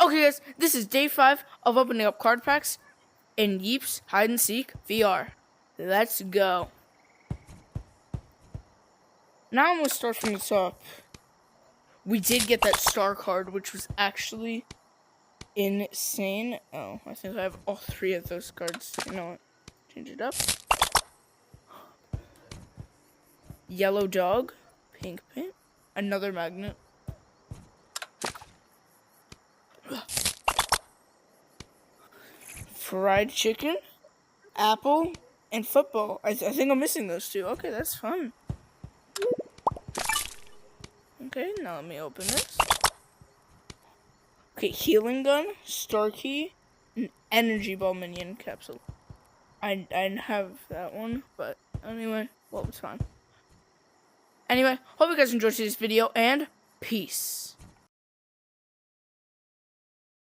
Okay, guys, this is day 5 of opening up card packs in Yeeps Hide and Seek VR. Let's go. Now I'm going to start from the top. We did get that star card, which was actually insane. Oh, I think I have all 3 of those cards. You know what? Change it up. Yellow dog. Pink paint. Another magnet. Fried chicken. Apple. And football. I think I'm missing those 2. Okay, that's fun. Okay, now let me open this. Okay, healing gun, star key, and energy ball minion capsule. I didn't have that one, but anyway, well, it's fine. Anyway, hope you guys enjoyed this video, and peace.